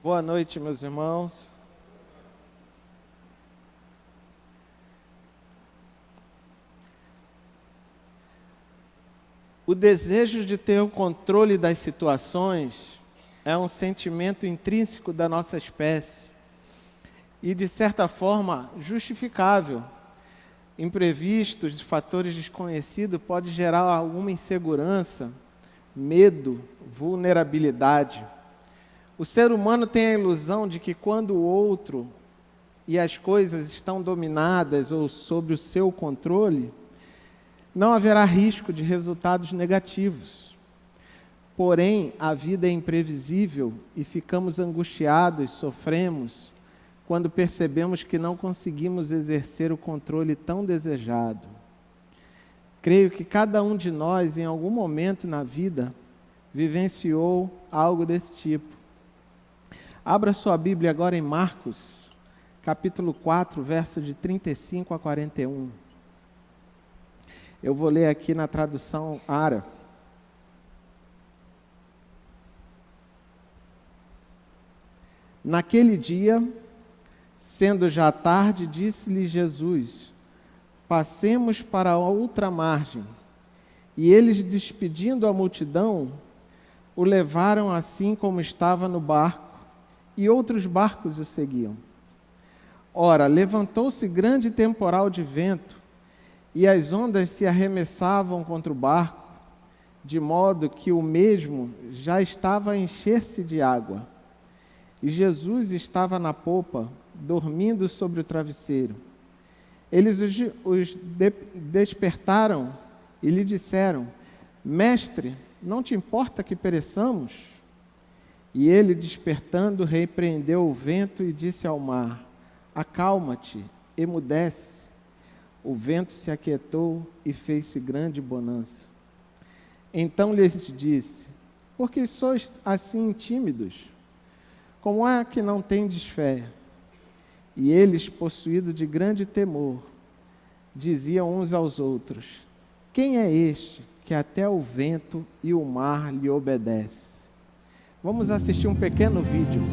Boa noite, meus irmãos. O desejo de ter o controle das situações é um sentimento intrínseco da nossa espécie e, de certa forma, justificável. Imprevistos, fatores desconhecidos podem gerar alguma insegurança, medo, vulnerabilidade. O ser humano tem a ilusão de que quando o outro e as coisas estão dominadas ou sob o seu controle, não haverá risco de resultados negativos. Porém, a vida é imprevisível e ficamos angustiados, sofremos, quando percebemos que não conseguimos exercer o controle tão desejado. Creio que cada um de nós, em algum momento na vida, vivenciou algo desse tipo. Abra sua Bíblia agora em Marcos, capítulo 4, verso de 35 a 41. Eu vou ler aqui na tradução árabe. Naquele dia, sendo já tarde, disse-lhe Jesus: passemos para a outra margem. E eles, despedindo a multidão, o levaram assim como estava no barco, e outros barcos o seguiam. Ora, levantou-se grande temporal de vento, e as ondas se arremessavam contra o barco, de modo que o mesmo já estava a encher-se de água. E Jesus estava na popa, dormindo sobre o travesseiro. Eles os despertaram e lhe disseram: Mestre, não te importa que pereçamos? E ele, despertando, repreendeu o vento e disse ao mar: acalma-te, emudece. O vento se aquietou e fez-se grande bonança. Então lhes disse: por que sois assim tímidos? Como é que não tendes fé? E eles, possuídos de grande temor, diziam uns aos outros: quem é este que até o vento e o mar lhe obedece? Vamos assistir um pequeno vídeo.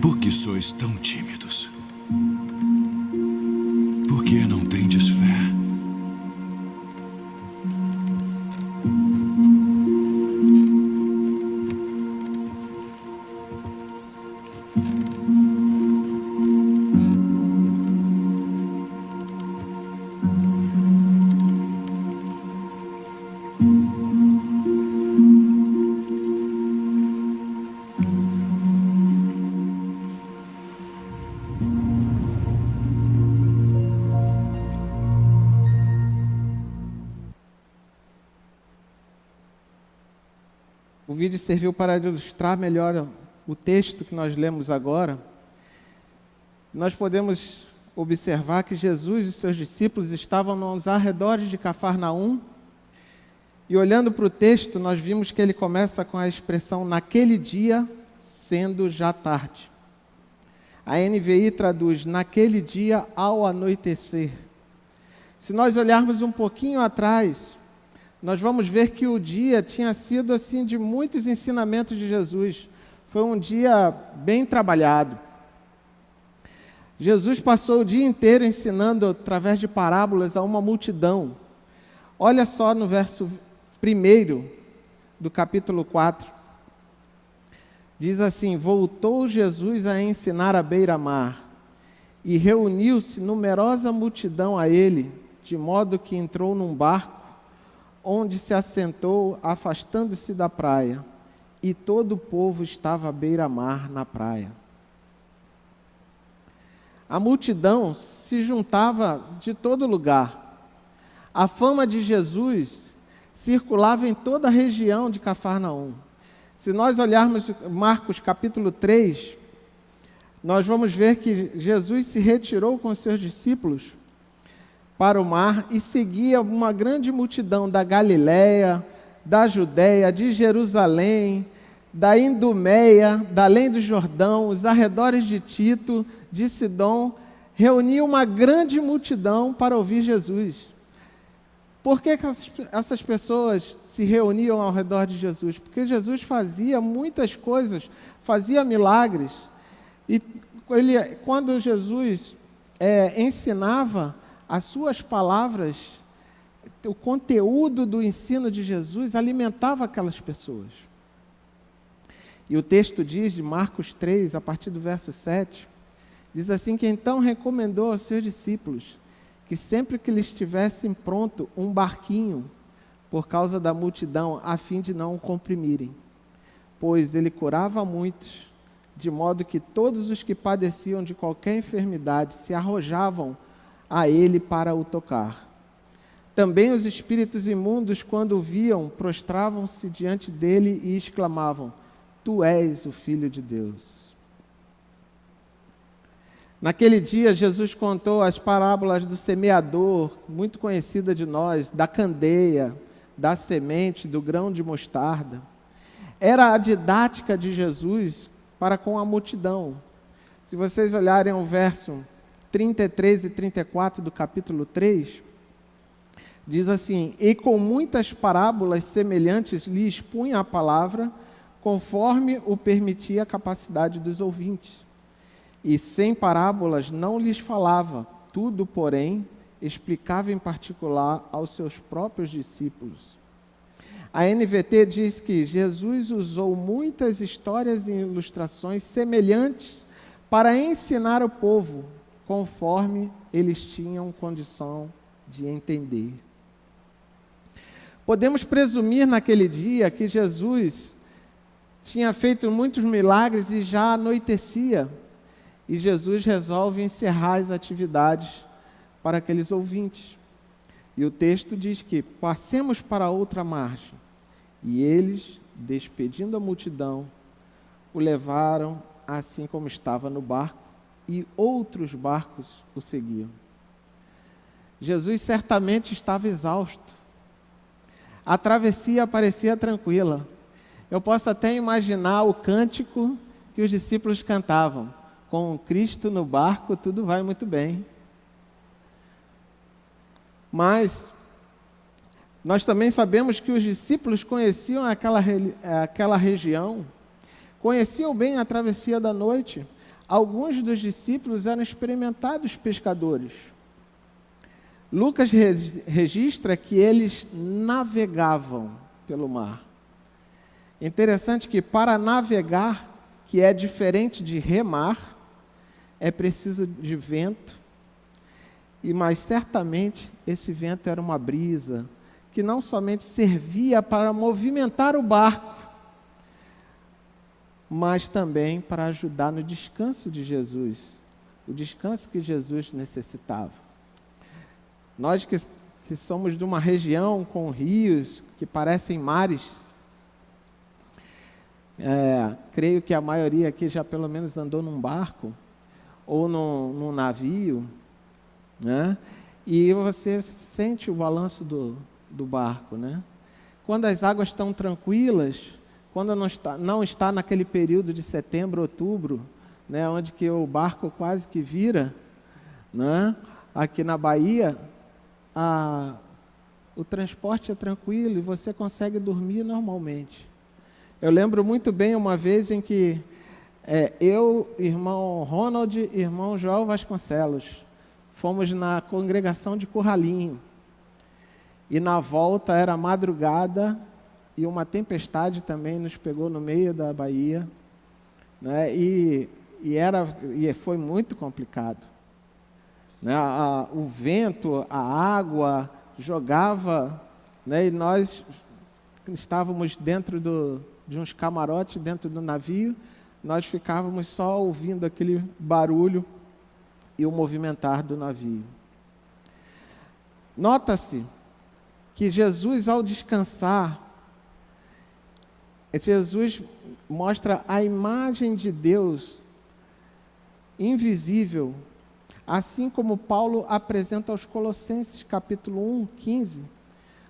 Por que sois tão tímidos? Por que não tendes fé? O vídeo serviu para ilustrar melhor o texto que nós lemos agora. Nós podemos observar que Jesus e seus discípulos estavam nos arredores de Cafarnaum E olhando para o texto, nós vimos que ele começa com a expressão naquele dia, sendo já tarde. A NVI traduz naquele dia ao anoitecer. Se nós olharmos um pouquinho atrás, nós vamos ver que o dia tinha sido assim de muitos ensinamentos de Jesus. Foi um dia bem trabalhado. Jesus passou o dia inteiro ensinando através de parábolas a uma multidão. Olha só no verso 1 do capítulo 4. Diz assim: voltou Jesus a ensinar à beira-mar, e reuniu-se numerosa multidão a ele, de modo que entrou num barco, onde se assentou, afastando-se da praia, e todo o povo estava à beira-mar na praia. A multidão se juntava de todo lugar. A fama de Jesus circulava em toda a região de Cafarnaum. Se nós olharmos Marcos capítulo 3, nós vamos ver que Jesus se retirou com seus discípulos para o mar e seguia uma grande multidão da Galiléia, da Judéia, de Jerusalém, da Idumeia, da além do Jordão, os arredores de Tito, de Sidom, reunia uma grande multidão para ouvir Jesus. Por que essas pessoas se reuniam ao redor de Jesus? Porque Jesus fazia muitas coisas, fazia milagres. E quando Jesus ensinava, as suas palavras, o conteúdo do ensino de Jesus alimentava aquelas pessoas. E o texto diz, de Marcos 3, a partir do verso 7, diz assim que então recomendou aos seus discípulos que sempre que lhes tivessem pronto um barquinho, por causa da multidão, a fim de não o comprimirem. Pois ele curava muitos, de modo que todos os que padeciam de qualquer enfermidade se arrojavam a ele para o tocar. Também os espíritos imundos, quando o viam, prostravam-se diante dele e exclamavam: Tu és o Filho de Deus. Naquele dia, Jesus contou as parábolas do semeador, muito conhecida de nós, da candeia, da semente, do grão de mostarda. Era a didática de Jesus para com a multidão. Se vocês olharem o verso 33 e 34 do capítulo 3, diz assim: E com muitas parábolas semelhantes lhe expunha a palavra, conforme o permitia a capacidade dos ouvintes. E sem parábolas não lhes falava, tudo, porém, explicava em particular aos seus próprios discípulos. A NVT diz que Jesus usou muitas histórias e ilustrações semelhantes para ensinar o povo, conforme eles tinham condição de entender. Podemos presumir naquele dia que Jesus tinha feito muitos milagres e já anoitecia. E Jesus resolve encerrar as atividades para aqueles ouvintes. E o texto diz que passemos para outra margem. E eles, despedindo a multidão, o levaram assim como estava no barco, e outros barcos o seguiam. Jesus certamente estava exausto. A travessia parecia tranquila. Eu posso até imaginar o cântico que os discípulos cantavam: com Cristo no barco, tudo vai muito bem. Mas nós também sabemos que os discípulos conheciam aquela região, conheciam bem a travessia da noite. Alguns dos discípulos eram experimentados pescadores. Lucas registra que eles navegavam pelo mar. Interessante que para navegar, que é diferente de remar, é preciso de vento, mas certamente esse vento era uma brisa, que não somente servia para movimentar o barco, mas também para ajudar no descanso de Jesus, o descanso que Jesus necessitava. Nós que somos de uma região com rios que parecem mares, creio que a maioria aqui já pelo menos andou num barco, ou num navio, né? E você sente o balanço do barco, né? quando as águas estão tranquilas, quando não está naquele período de setembro, outubro, né, onde que o barco quase que vira, né, aqui na Bahia, o transporte é tranquilo e você consegue dormir normalmente. Eu lembro muito bem uma vez em que eu, irmão Ronald e irmão João Vasconcelos, fomos na congregação de Curralinho. E na volta era madrugada e uma tempestade também nos pegou no meio da Bahia, né? E foi muito complicado, né? O vento, a água jogava, né? E nós estávamos dentro de uns camarotes dentro do navio, nós ficávamos só ouvindo aquele barulho e o movimentar do navio. Nota-se que Jesus, ao descansar, Jesus mostra a imagem de Deus invisível, assim como Paulo apresenta aos Colossenses, capítulo 1, 15,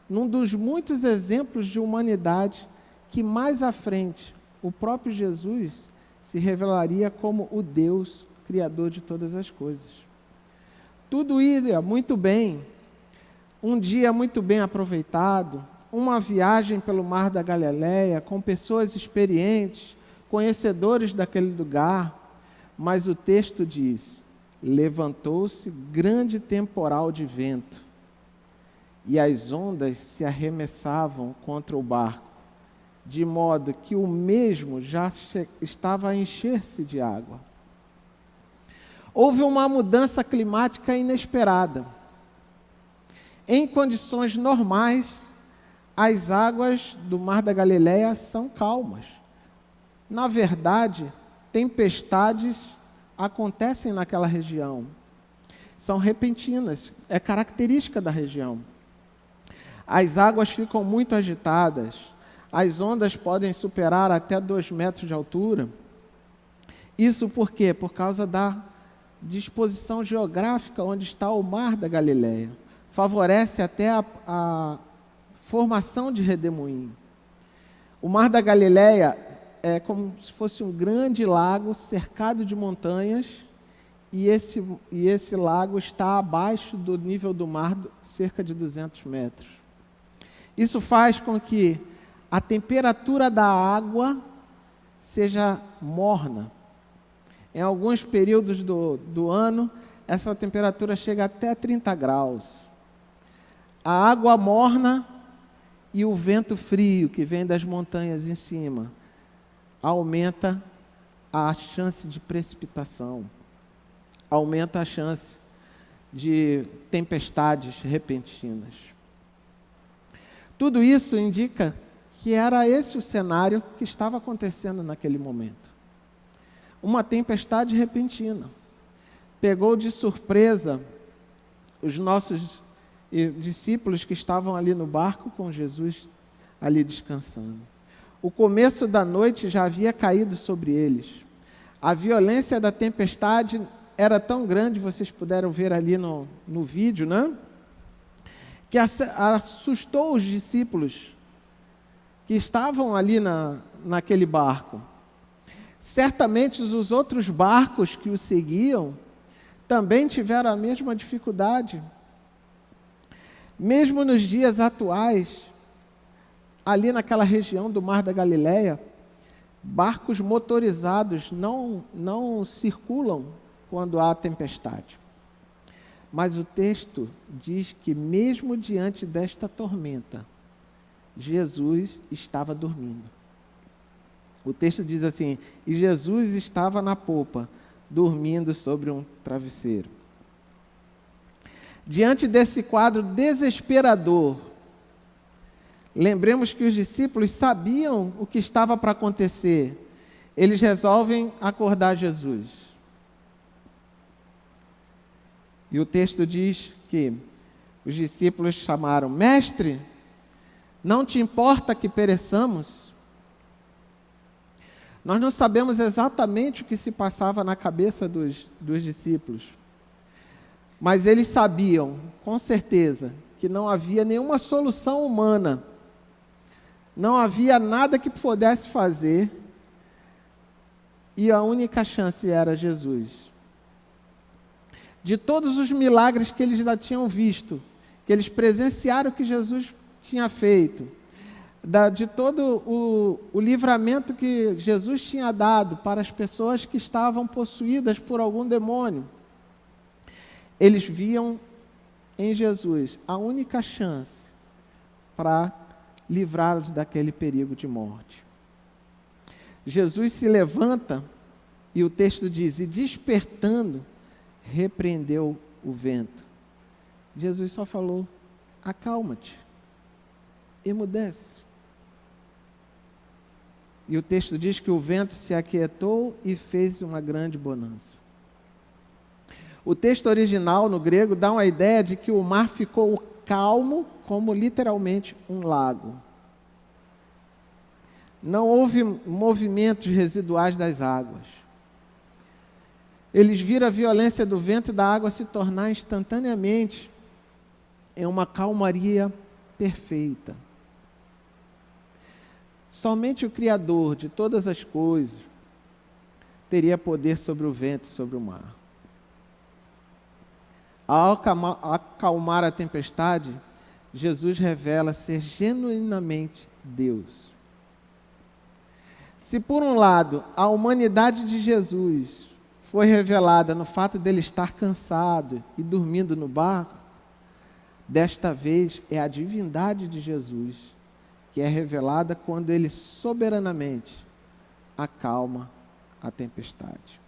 num dos muitos exemplos de humanidade que mais à frente o próprio Jesus se revelaria como o Deus Criador de todas as coisas. Tudo ia muito bem, um dia muito bem aproveitado, uma viagem pelo Mar da Galileia, com pessoas experientes, conhecedores daquele lugar, mas o texto diz: levantou-se grande temporal de vento, e as ondas se arremessavam contra o barco, de modo que o mesmo já estava a encher-se de água. Houve uma mudança climática inesperada. Em condições normais, as águas do Mar da Galileia são calmas. Na verdade, tempestades acontecem naquela região. São repentinas, é característica da região. As águas ficam muito agitadas, as ondas podem superar até 2 metros de altura. Isso por quê? Por causa da disposição geográfica onde está o Mar da Galileia. Favorece até a formação de redemoinho. O Mar da Galileia é como se fosse um grande lago cercado de montanhas, e esse lago está abaixo do nível do mar, cerca de 200 metros. Isso faz com que a temperatura da água seja morna. Em alguns períodos do ano, essa temperatura chega até 30 graus. A água morna e o vento frio que vem das montanhas em cima aumenta a chance de precipitação, aumenta a chance de tempestades repentinas. Tudo isso indica que era esse o cenário que estava acontecendo naquele momento. Uma tempestade repentina. Pegou de surpresa os nossos discípulos que estavam ali no barco com Jesus, ali descansando. O começo da noite já havia caído sobre eles. A violência da tempestade era tão grande, vocês puderam ver ali no vídeo, né? Que assustou os discípulos que estavam ali naquele barco. Certamente os outros barcos que o seguiam também tiveram a mesma dificuldade. Mesmo nos dias atuais, ali naquela região do Mar da Galileia, barcos motorizados não circulam quando há tempestade. Mas o texto diz que mesmo diante desta tormenta, Jesus estava dormindo. O texto diz assim: e Jesus estava na popa, dormindo sobre um travesseiro. Diante desse quadro desesperador, lembremos que os discípulos sabiam o que estava para acontecer. Eles resolvem acordar Jesus. E o texto diz que os discípulos chamaram: mestre, não te importa que pereçamos? Nós não sabemos exatamente o que se passava na cabeça dos discípulos, mas eles sabiam, com certeza, que não havia nenhuma solução humana Não havia nada que pudesse fazer, e a única chance era Jesus. De todos os milagres que eles já tinham visto, que eles presenciaram que Jesus tinha feito, de todo o livramento que Jesus tinha dado para as pessoas que estavam possuídas por algum demônio, eles viam em Jesus a única chance para livrá-los daquele perigo de morte. Jesus se levanta e o texto diz, e despertando, repreendeu o vento. Jesus só falou, acalma-te, emudece. E o texto diz que o vento se aquietou e fez uma grande bonança. O texto original, no grego, dá uma ideia de que o mar ficou calmo, como literalmente um lago. Não houve movimentos residuais das águas. Eles viram a violência do vento e da água se tornar instantaneamente em uma calmaria perfeita. Somente o Criador de todas as coisas teria poder sobre o vento e sobre o mar. Ao acalmar a tempestade, Jesus revela ser genuinamente Deus. Se por um lado a humanidade de Jesus foi revelada no fato dele estar cansado e dormindo no barco, desta vez é a divindade de Jesus que é revelada quando ele soberanamente acalma a tempestade.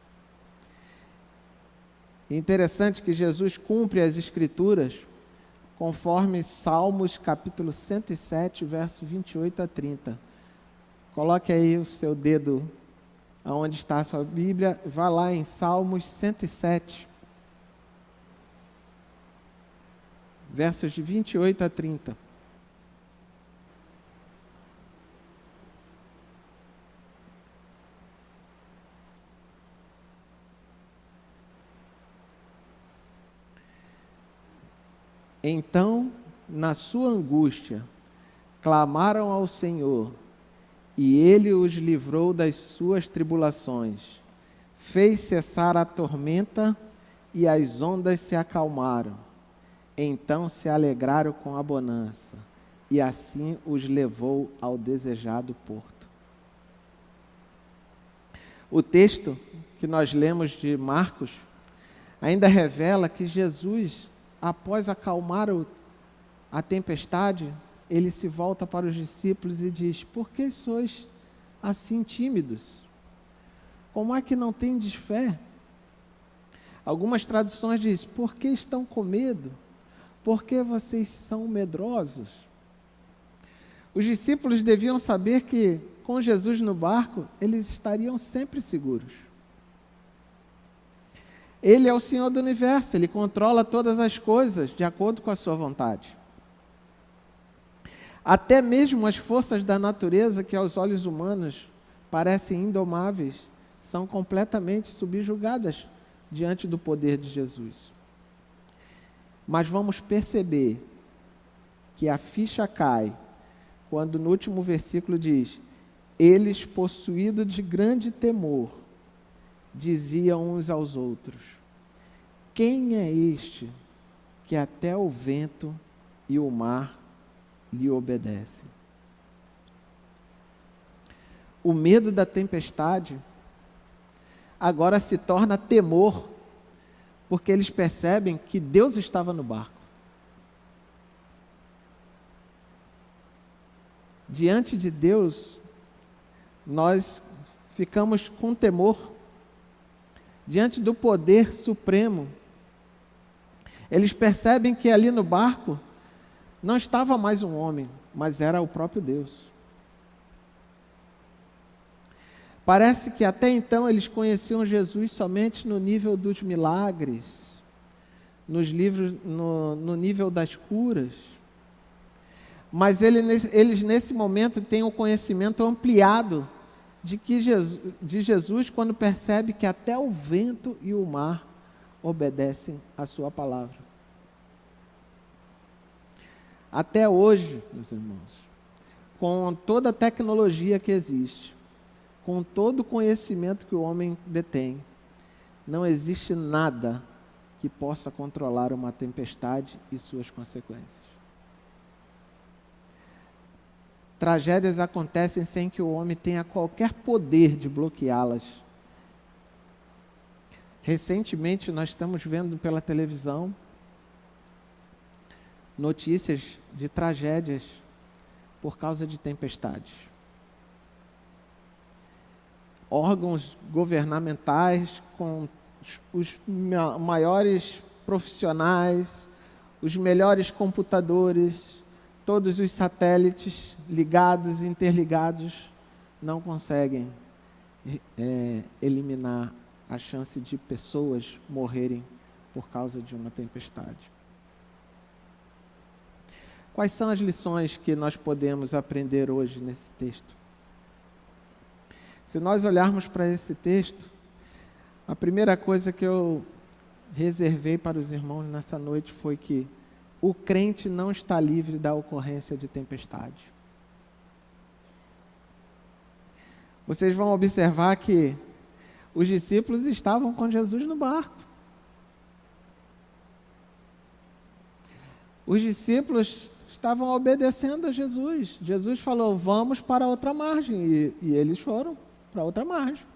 É interessante que Jesus cumpre as Escrituras conforme Salmos capítulo 107, verso 28 a 30. Coloque aí o seu dedo aonde está a sua Bíblia, vá lá em Salmos 107, versos de 28 a 30. Então, na sua angústia, clamaram ao Senhor, e Ele os livrou das suas tribulações. Fez cessar a tormenta, e as ondas se acalmaram. Então se alegraram com a bonança, e assim os levou ao desejado porto. O texto que nós lemos de Marcos ainda revela que Jesus, após acalmar a tempestade, ele se volta para os discípulos e diz, por que sois assim tímidos? Como é que não tendes fé? Algumas traduções dizem, por que estão com medo? Por que vocês são medrosos? Os discípulos deviam saber que, com Jesus no barco, eles estariam sempre seguros. Ele é o Senhor do universo, Ele controla todas as coisas de acordo com a sua vontade. Até mesmo as forças da natureza, que aos olhos humanos parecem indomáveis, são completamente subjugadas diante do poder de Jesus. Mas vamos perceber que a ficha cai quando no último versículo diz, eles, possuídos de grande temor, diziam uns aos outros, quem é este que até o vento e o mar lhe obedecem? O medo da tempestade agora se torna temor, porque eles percebem que Deus estava no barco. Diante de Deus, nós ficamos com temor. Diante do poder supremo, eles percebem que ali no barco não estava mais um homem, mas era o próprio Deus. Parece que até então eles conheciam Jesus somente no nível dos milagres, no nível das curas. Mas eles nesse momento têm um conhecimento ampliado de Jesus quando percebe que até o vento e o mar obedecem à sua palavra. Até hoje, meus irmãos, com toda a tecnologia que existe, com todo o conhecimento que o homem detém, não existe nada que possa controlar uma tempestade e suas consequências. Tragédias acontecem sem que o homem tenha qualquer poder de bloqueá-las. Recentemente, nós estamos vendo pela televisão notícias de tragédias por causa de tempestades. Órgãos governamentais com os maiores profissionais, os melhores computadores, todos os satélites ligados, interligados, não conseguem eliminar a chance de pessoas morrerem por causa de uma tempestade. Quais são as lições que nós podemos aprender hoje nesse texto? Se nós olharmos para esse texto, a primeira coisa que eu reservei para os irmãos nessa noite foi que o crente não está livre da ocorrência de tempestade. Vocês vão observar que os discípulos estavam com Jesus no barco. Os discípulos estavam obedecendo a Jesus. Jesus falou, vamos para outra margem. E eles foram para outra margem.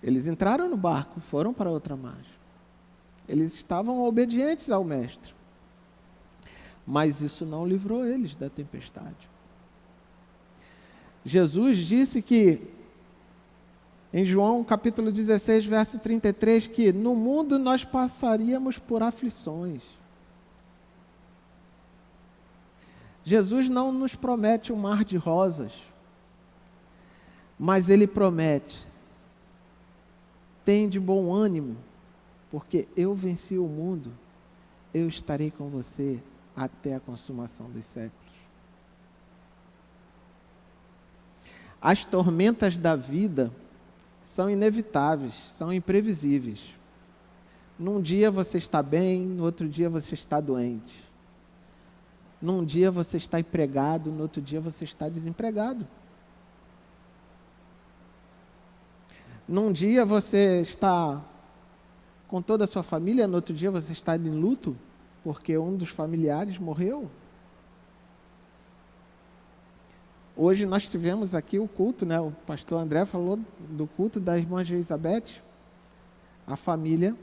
Eles entraram no barco, foram para outra margem. Eles estavam obedientes ao Mestre. Mas isso não livrou eles da tempestade. Jesus disse que, em João capítulo 16, verso 33, que no mundo nós passaríamos por aflições. Jesus não nos promete um mar de rosas, mas Ele promete, tem de bom ânimo, porque eu venci o mundo, eu estarei com você até a consumação dos séculos. As tormentas da vida são inevitáveis, são imprevisíveis. Num dia você está bem, no outro dia você está doente. Num dia você está empregado, no outro dia você está desempregado. Num dia você está com toda a sua família, no outro dia você está em luto, porque um dos familiares morreu. Hoje nós tivemos aqui o culto, né? O pastor André falou do culto da irmã Elizabeth. A família,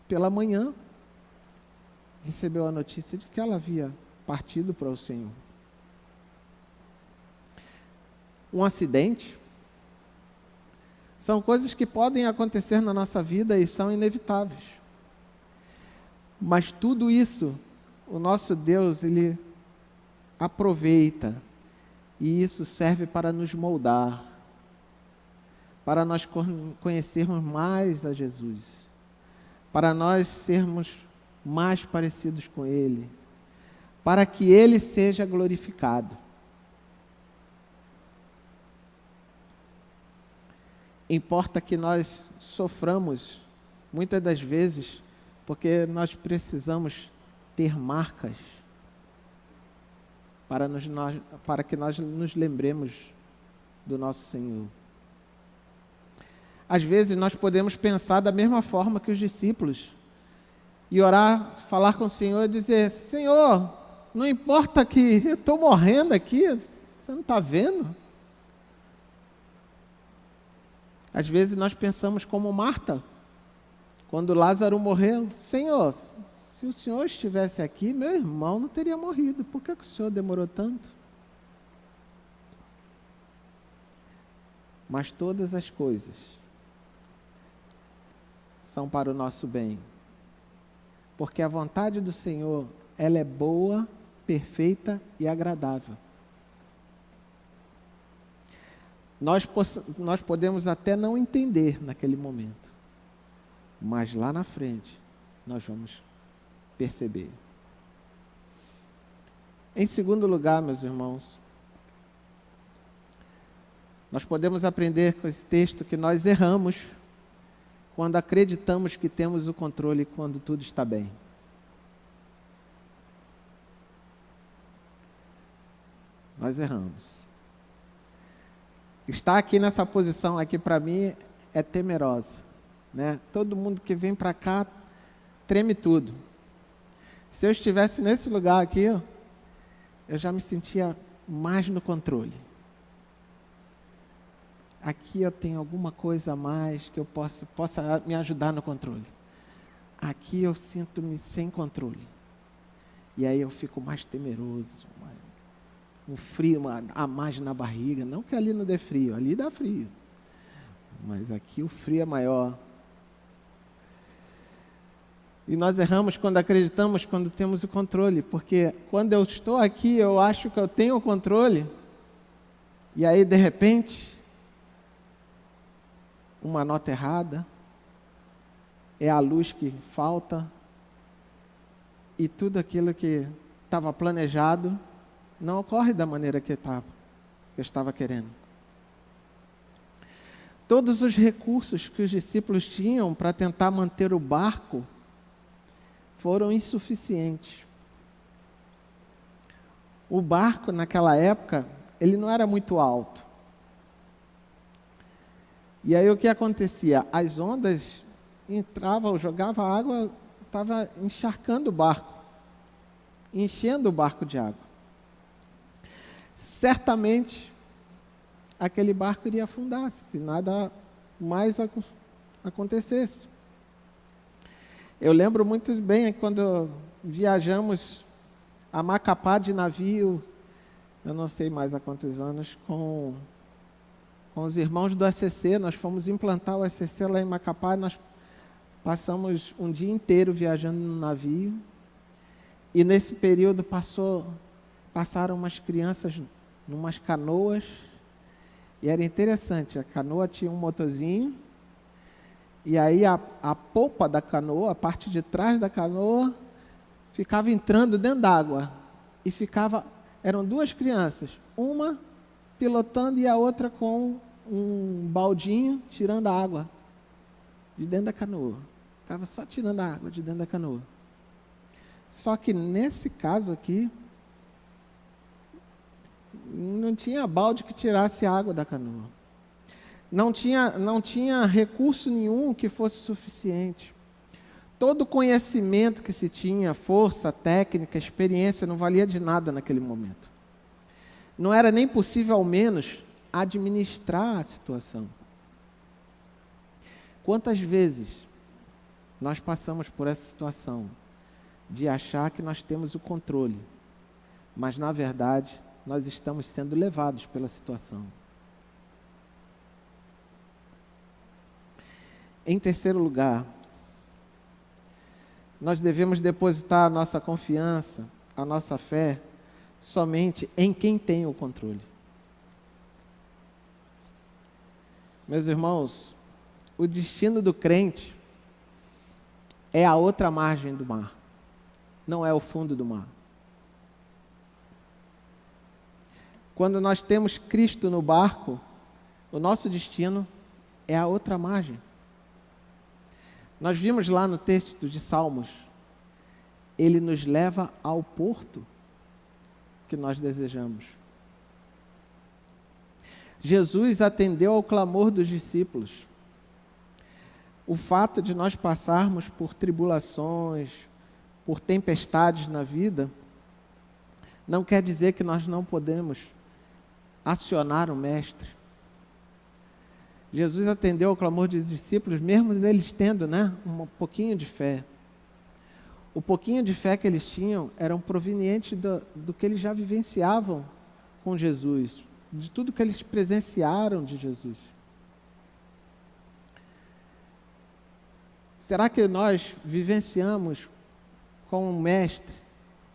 pela manhã, recebeu a notícia de que ela havia partido para o Senhor. Um acidente. São coisas que podem acontecer na nossa vida e são inevitáveis. Mas tudo isso, o nosso Deus, Ele aproveita. E isso serve para nos moldar. Para nós conhecermos mais a Jesus. Para nós sermos mais parecidos com Ele. Para que Ele seja glorificado. Importa que nós soframos, muitas das vezes, porque nós precisamos ter marcas para que nós nos lembremos do nosso Senhor. Às vezes nós podemos pensar da mesma forma que os discípulos e orar, falar com o Senhor e dizer, Senhor, não importa que eu estou morrendo aqui, você não está vendo? Às vezes nós pensamos como Marta, quando Lázaro morreu, Senhor, se o Senhor estivesse aqui, meu irmão não teria morrido, por que o Senhor demorou tanto? Mas todas as coisas são para o nosso bem, porque a vontade do Senhor, ela é boa, perfeita e agradável. Nós podemos até não entender naquele momento, mas lá na frente nós vamos perceber. Em segundo lugar, meus irmãos, nós podemos aprender com esse texto que nós erramos quando acreditamos que temos o controle quando tudo está bem. Nós erramos. Estar aqui nessa posição aqui para mim é temerosa, né? Todo mundo que vem para cá treme tudo. Se eu estivesse nesse lugar aqui, eu já me sentia mais no controle. Aqui eu tenho alguma coisa a mais que eu possa me ajudar no controle. Aqui eu sinto-me sem controle. E aí eu fico mais temeroso, um frio a mais na barriga. Não que ali não dê frio, ali dá frio. Mas aqui o frio é maior. E nós erramos quando acreditamos, quando temos o controle. Porque quando eu estou aqui, eu acho que eu tenho o controle. E aí, de repente, uma nota errada, é a luz que falta, e tudo aquilo que estava planejado não ocorre da maneira que eu estava querendo. Todos os recursos que os discípulos tinham para tentar manter o barco foram insuficientes. O barco, naquela época, ele não era muito alto. E aí o que acontecia? As ondas entravam, jogavam água, estava encharcando o barco, enchendo o barco de água. Certamente, aquele barco iria afundar, se nada mais acontecesse. Eu lembro muito bem quando viajamos a Macapá de navio, eu não sei mais há quantos anos, com os irmãos do ACC. Nós fomos implantar o ACC lá em Macapá, nós passamos um dia inteiro viajando no navio, e nesse período passaram umas crianças numas canoas, e era interessante, a canoa tinha um motorzinho, e aí a polpa da canoa, a parte de trás da canoa, ficava entrando dentro d'água, e eram duas crianças, uma pilotando e a outra com um baldinho tirando a água de dentro da canoa. Ficava só tirando a água de dentro da canoa. Só que nesse caso aqui, não tinha balde que tirasse a água da canoa. Não tinha recurso nenhum que fosse suficiente. Todo o conhecimento que se tinha, força, técnica, experiência, não valia de nada naquele momento. Não era nem possível, ao menos, administrar a situação. Quantas vezes nós passamos por essa situação de achar que nós temos o controle, mas, na verdade, nós estamos sendo levados pela situação. Em terceiro lugar, nós devemos depositar a nossa confiança, a nossa fé, somente em quem tem o controle. Meus irmãos, o destino do crente é a outra margem do mar, não é o fundo do mar. Quando nós temos Cristo no barco, o nosso destino é a outra margem. Nós vimos lá no texto de Salmos, ele nos leva ao porto que nós desejamos. Jesus atendeu ao clamor dos discípulos. O fato de nós passarmos por tribulações, por tempestades na vida, não quer dizer que nós não podemos acionar o Mestre. Jesus atendeu ao clamor dos discípulos, mesmo eles tendo, um pouquinho de fé. O pouquinho de fé que eles tinham era proveniente do que eles já vivenciavam com Jesus, de tudo que eles presenciaram de Jesus. Será que nós vivenciamos com o Mestre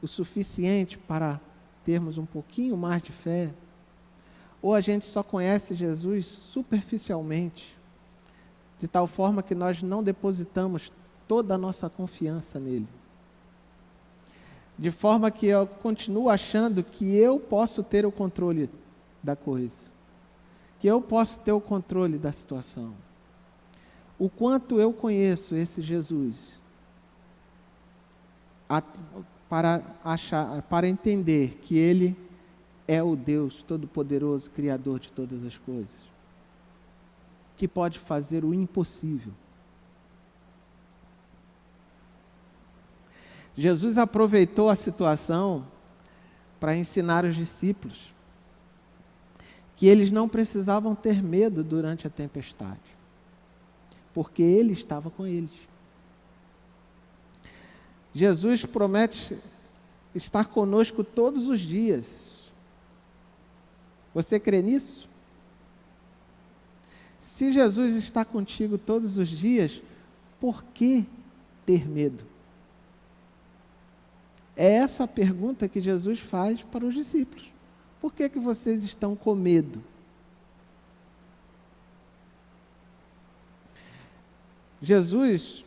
o suficiente para termos um pouquinho mais de fé? Ou a gente só conhece Jesus superficialmente, de tal forma que nós não depositamos toda a nossa confiança nele? De forma que eu continuo achando que eu posso ter o controle da coisa, que eu posso ter o controle da situação. O quanto eu conheço esse Jesus, para entender que ele é o Deus Todo-Poderoso, Criador de todas as coisas, que pode fazer o impossível. Jesus aproveitou a situação para ensinar os discípulos que eles não precisavam ter medo durante a tempestade, porque Ele estava com eles. Jesus promete estar conosco todos os dias. Você crê nisso? Se Jesus está contigo todos os dias, por que ter medo? É essa a pergunta que Jesus faz para os discípulos. Por que vocês estão com medo? Jesus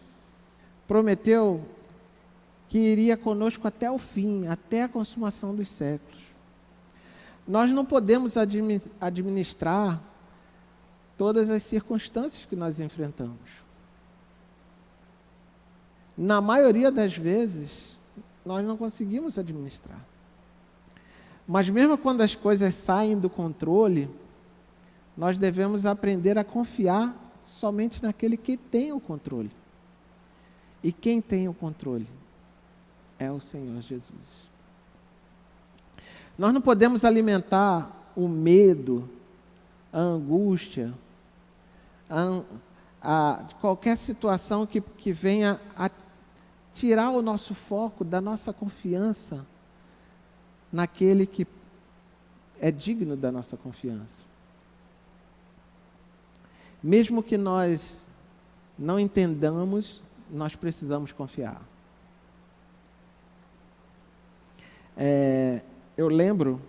prometeu que iria conosco até o fim, até a consumação dos séculos. Nós não podemos administrar todas as circunstâncias que nós enfrentamos. Na maioria das vezes, nós não conseguimos administrar. Mas mesmo quando as coisas saem do controle, nós devemos aprender a confiar somente naquele que tem o controle. E quem tem o controle é o Senhor Jesus. Nós não podemos alimentar o medo, a angústia, qualquer situação que venha a tirar o nosso foco da nossa confiança naquele que é digno da nossa confiança. Mesmo que nós não entendamos, nós precisamos confiar. Eu lembro,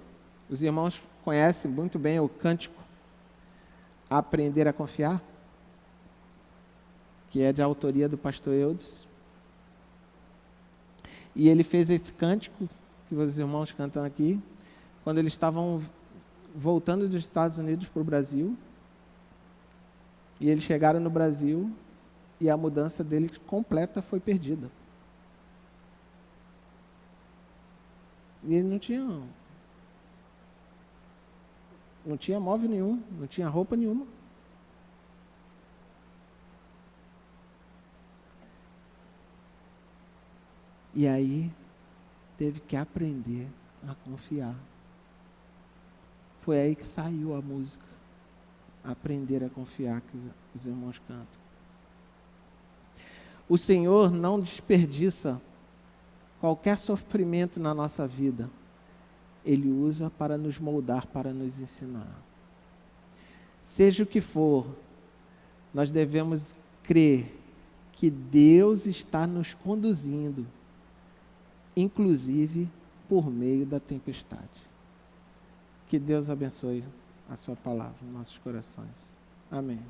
os irmãos conhecem muito bem o cântico Aprender a Confiar, que é de autoria do pastor Eudes. E ele fez esse cântico, que os irmãos cantam aqui, quando eles estavam voltando dos Estados Unidos para o Brasil. E eles chegaram no Brasil e a mudança dele completa foi perdida. E ele não tinha móvel nenhum, não tinha roupa nenhuma. E aí, teve que aprender a confiar. Foi aí que saiu a música. Aprender a confiar, que os irmãos cantam. O Senhor não desperdiça qualquer sofrimento na nossa vida. Ele usa para nos moldar, para nos ensinar. Seja o que for, nós devemos crer que Deus está nos conduzindo, inclusive por meio da tempestade. Que Deus abençoe a sua palavra em nossos corações. Amém.